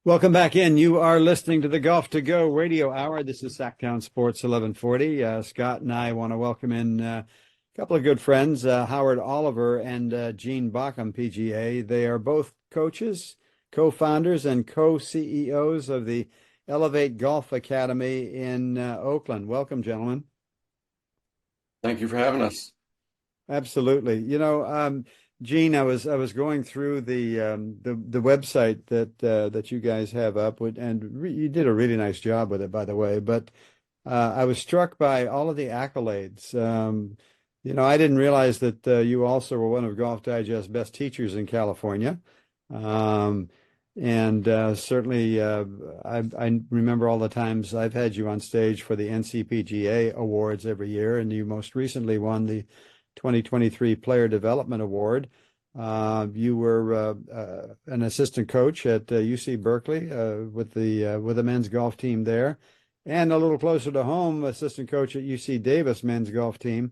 Welcome back in. You are listening to the Golf to Go radio hour. This is Sacktown Sports 1140. Scott and I want to welcome in a couple of good friends, Howard Oliver and Gene Bockham, PGA. They are both coaches, co-founders, and co-CEOs of the Elevate Golf Academy in Oakland. Welcome, gentlemen. Thank you for having us. Absolutely. Gene, I was going through the website that you guys have up with, and you did a really nice job with it, by the way. But I was struck by all of the accolades. I didn't realize that you also were one of Golf Digest's best teachers in California. And certainly, I remember all the times I've had you on stage for the NCPGA awards every year, and you most recently won the 2023 Player Development Award. You were an assistant coach at UC Berkeley with the men's golf team there, and a little closer to home, assistant coach at UC Davis men's golf team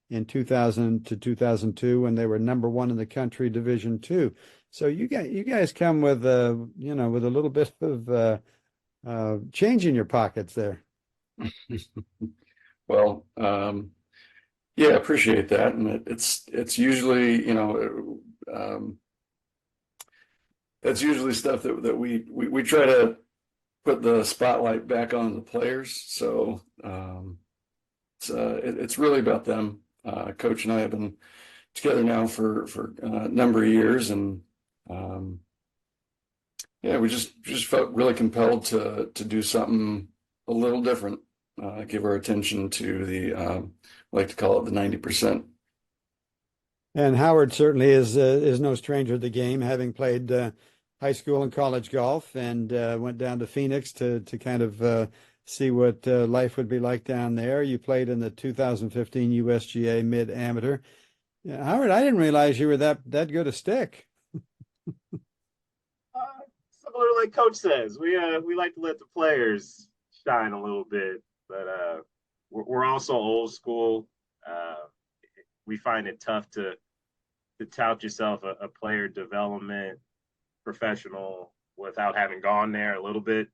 in 2000 to 2002 when they were number one in the country, Division II. So you guys come with with a little bit of change in your pockets there. Well, yeah, appreciate that, and it's usually it's usually stuff that we try to put the spotlight back on the players. So it's really about them. Coach and I have been together now for a number of years, and yeah, we just felt really compelled to do something a little different. Give our attention to the I like to call it the 90%. And Howard certainly is no stranger to the game, having played high school and college golf, and went down to Phoenix to kind of see what life would be like down there. You played in the 2015 USGA Mid Amateur. Yeah, Howard, I didn't realize you were that good a stick. Similar like Coach says, we like to let the players shine a little bit, but we're also old school. We find it tough to tout yourself a player development professional without having gone there a little bit,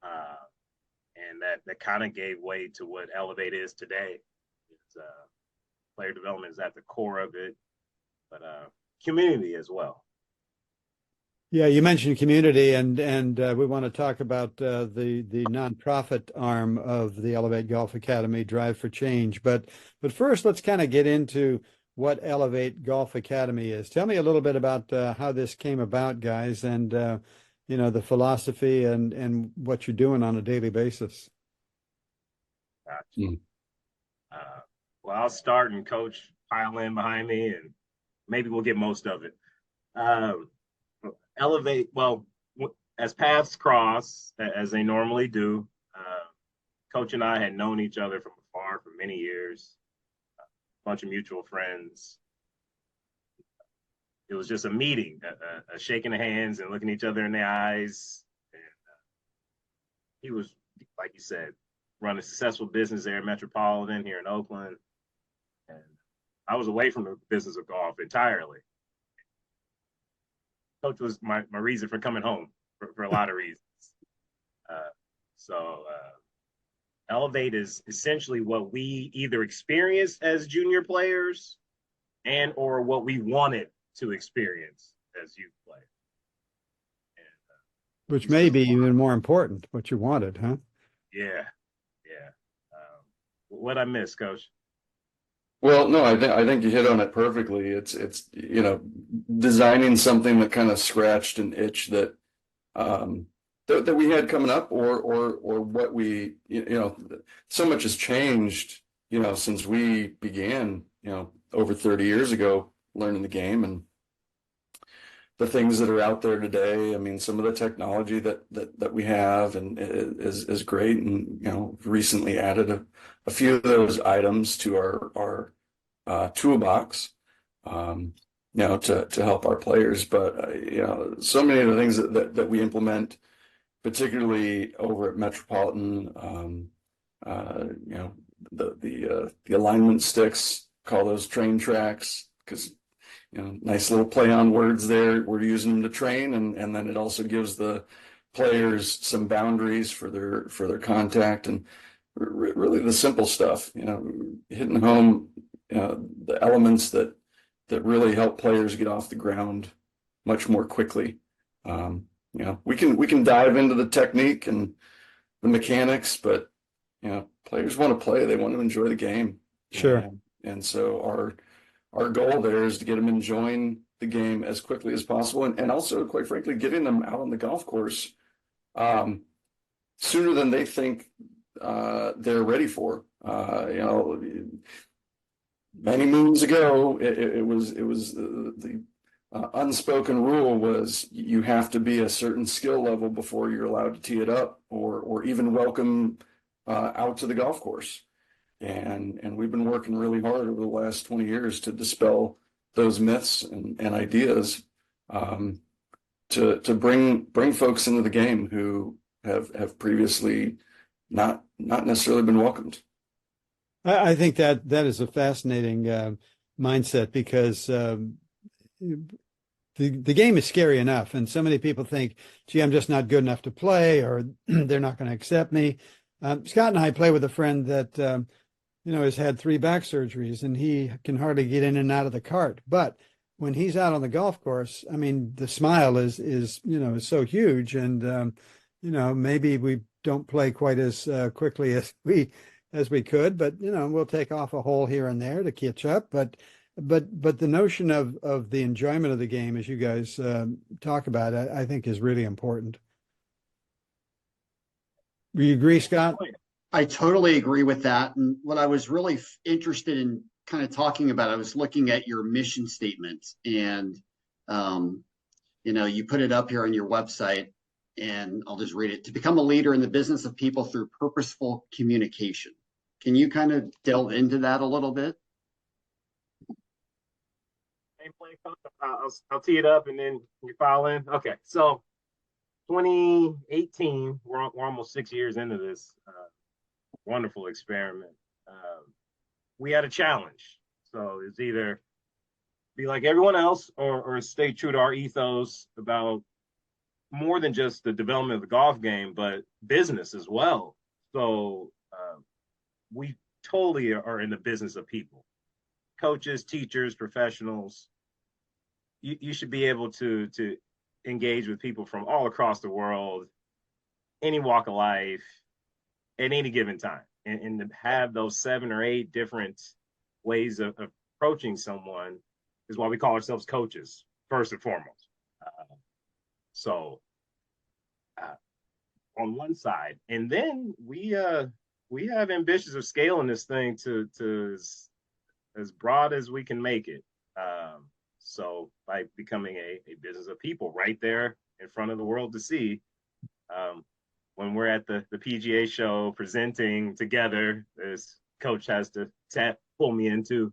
and that kind of gave way to what Elevate is today. It's, player development is at the core of it, but community as well. Yeah, you mentioned community, and we want to talk about the nonprofit arm of the Elevate Golf Academy, Drive for Change. But first, let's kind of get into what Elevate Golf Academy is. Tell me a little bit about how this came about, guys, and the philosophy and what you're doing on a daily basis. Gotcha. Well, I'll start and Coach pile in behind me, and maybe we'll get most of it. Elevate, well, as paths cross, as they normally do, Coach and I had known each other from afar for many years, a bunch of mutual friends. It was just a meeting, a shaking of hands and looking each other in the eyes. And he was, like you said, running a successful business there at Metropolitan here in Oakland. And I was away from the business of golf entirely. Coach was my reason for coming home for a lot of reasons. So Elevate is essentially what we either experienced as junior players and or what we wanted to experience as youth players. And, which may be even more important, what you wanted, huh? Yeah. What I missed, Coach? Well, no, I think you hit on it perfectly. It's designing something that kind of scratched an itch that that we had coming up, or what we so much has changed since we began over 30 years ago learning the game, and the things that are out there today. I mean, some of the technology that we have and is great, and recently added a few of those items to our toolbox, to help our players. But so many of the things that we implement, particularly over at Metropolitan, the alignment sticks, call those train tracks, because nice little play on words there. We're using them to train, and then it also gives the players some boundaries for their contact, and really the simple stuff, hitting home the elements that really help players get off the ground much more quickly. We can dive into the technique and the mechanics, but players want to play. They want to enjoy the game. Sure. And so our goal there is to get them enjoying the game as quickly as possible, and also, quite frankly, getting them out on the golf course sooner than they think they're ready for. Many moons ago, it was the unspoken rule was you have to be a certain skill level before you're allowed to tee it up or even welcome out to the golf course. And we've been working really hard over the last 20 years to dispel those myths and ideas, to bring folks into the game who have previously not necessarily been welcomed. I think that is a fascinating mindset, because the game is scary enough, and so many people think, gee, I'm just not good enough to play, or they're not going to accept me. Scott and I play with a friend that has had 3 back surgeries, and he can hardly get in and out of the cart. But when he's out on the golf course, I mean, the smile is so huge, and maybe we don't play quite as quickly as we could, but we'll take off a hole here and there to catch up. But the notion of the enjoyment of the game, as you guys talk about, I think is really important. Do you agree, Scott? I totally agree with that. And what I was really interested in kind of talking about, I was looking at your mission statement, and you put it up here on your website, and I'll just read it: to become a leader in the business of people through purposeful communication. Can you kind of delve into that a little bit? I'll tee it up and then you file in. Okay, so 2018, we're almost 6 years into this wonderful experiment. We had a challenge, so it's either be like everyone else or stay true to our ethos about more than just the development of the golf game, but business as well. So we totally are in the business of people, coaches, teachers, professionals. You should be able to engage with people from all across the world, any walk of life, at any given time, and to have those 7 or 8 different ways of approaching someone is why we call ourselves coaches, first and foremost. So on one side, and then we have ambitions of scaling this thing to as broad as we can make it. So by becoming a business of people right there in front of the world to see, when we're at the PGA show presenting together, as coach has to pull me into,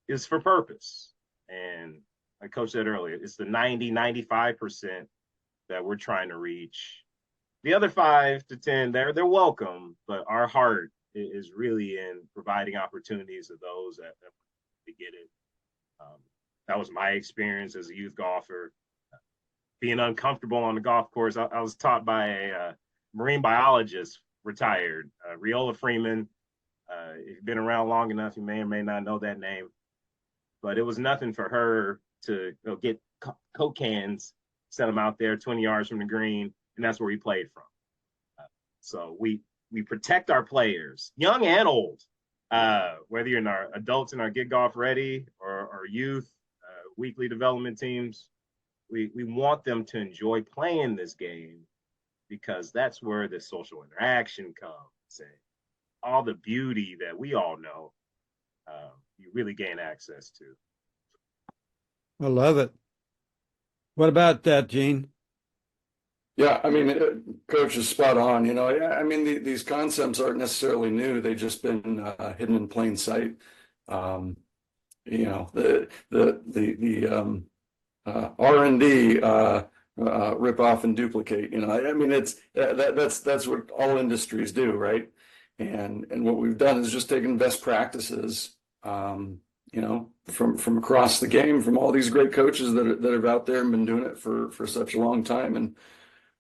is for purpose. And like coach said earlier, it's the 95% that we're trying to reach. The other 5 to 10, they're welcome, but our heart is really in providing opportunities to those that to get it. That was my experience as a youth golfer, being uncomfortable on the golf course. I was taught by a marine biologist, retired, Riola Freeman. If you've been around long enough, you may or may not know that name. But it was nothing for her to get Coke cans, set them out there 20 yards from the green, and that's where we played from. So we protect our players, young and old, whether you're in our adults in our Get Golf Ready or our youth weekly development teams. We want them to enjoy playing this game, because that's where the social interaction comes and all the beauty that we all know you really gain access to. I love it. What about that, Gene? Yeah, I mean, Coach is spot on. I mean, these concepts aren't necessarily new. They've just been hidden in plain sight. The R&D rip off and duplicate. I mean, that's what all industries do, right? And what we've done is just taken best practices, from across the game, from all these great coaches that are out there and been doing it for such a long time, and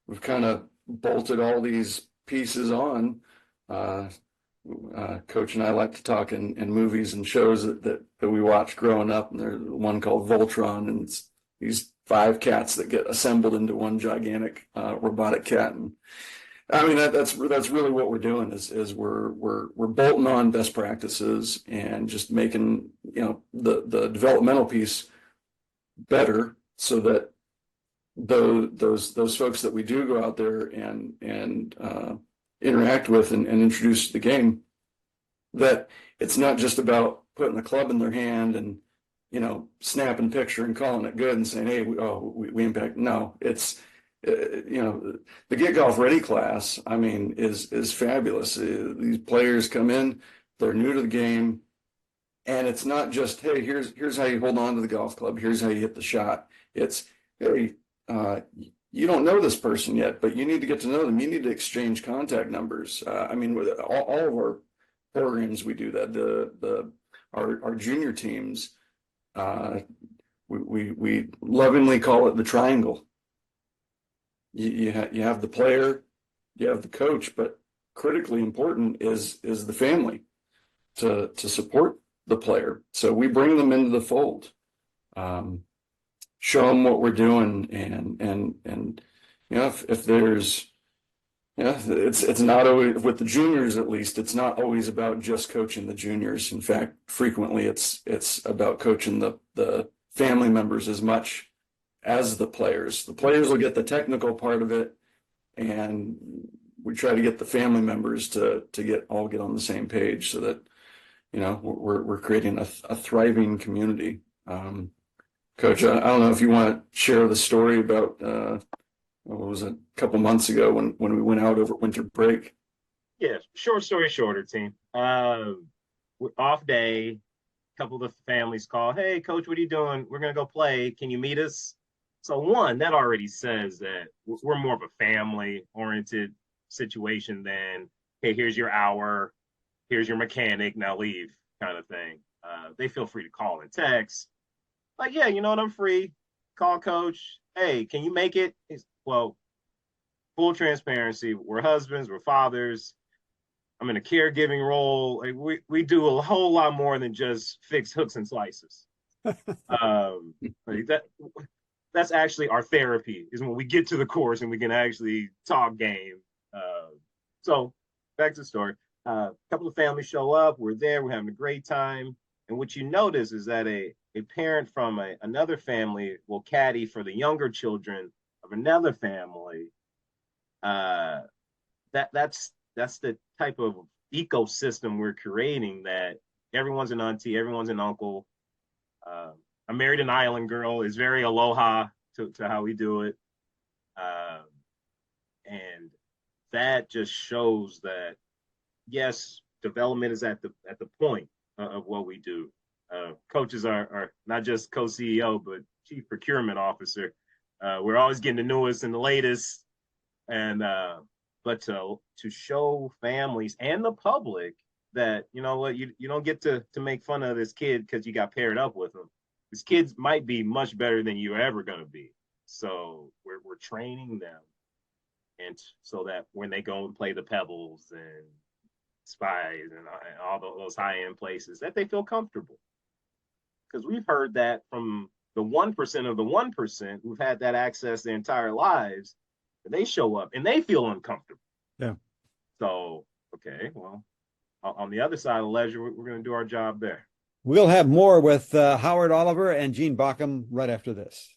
we've kind of bolted all these pieces on. Coach and I like to talk in movies and shows that we watched growing up, and there's one called Voltron, and it's these 5 cats that get assembled into one gigantic robotic cat. And I mean that's really what we're doing is we're bolting on best practices and just making the developmental piece better, so that those folks that we do go out there and interact with and introduce the game, that it's not just about putting a club in their hand and snapping a picture and calling it good and saying, hey, we impact. No, it's the Get Golf Ready class, I mean, is fabulous. These players come in, they're new to the game, and it's not just, hey, here's how you hold on to the golf club, here's how you hit the shot. It's, hey, you don't know this person yet, but you need to get to know them. You need to exchange contact numbers. I mean, with all of our programs, we do that. Our junior teams, we lovingly call it the triangle. You have the player, you have the coach, but critically important is the family to support the player. So we bring them into the fold. Show them what we're doing, and if there's it's not always, with the juniors at least, it's not always about just coaching the juniors. In fact, frequently it's about coaching the family members as much as the players. The players will get the technical part of it, and we try to get the family members to get on the same page, so that we're creating a thriving community. Coach, I don't know if you want to share the story about what was it, a couple months ago when we went out over winter break. Yeah, short story shorter, team. Off day, a couple of the families call, hey, Coach, what are you doing? We're going to go play. Can you meet us? So one, that already says that we're more of a family-oriented situation than, hey, here's your hour, here's your mechanic, now leave kind of thing. They feel free to call and text. Like, yeah, you know what, I'm free. Call Coach. Hey, can you make it? Well, full transparency, we're husbands, we're fathers. I'm in a caregiving role. Like, we do a whole lot more than just fix hooks and slices. That's actually our therapy, is when we get to the course and we can actually talk game. So back to the story. A couple of families show up. We're there. We're having a great time. And what you notice is that a parent from another family will caddy for the younger children of another family. That's the type of ecosystem we're creating, that everyone's an auntie, everyone's an uncle. I married an island girl, is very aloha to how we do it. And that just shows that, yes, development is at the point of what we do. Coaches are not just co-CEO, but chief procurement officer. We're always getting the newest and the latest. And but to show families and the public that, you know what, you don't get to make fun of this kid because you got paired up with him. These kids might be much better than you're ever going to be. So we're training them, and so that when they go and play the Pebbles and Spies and all those high-end places, that they feel comfortable. Because we've heard that from the 1% of the 1% who've had that access their entire lives, and they show up and they feel uncomfortable. Yeah. So, okay, well, on the other side of leisure, we're going to do our job there. We'll have more with Howard Oliver and Gene Bockham right after this.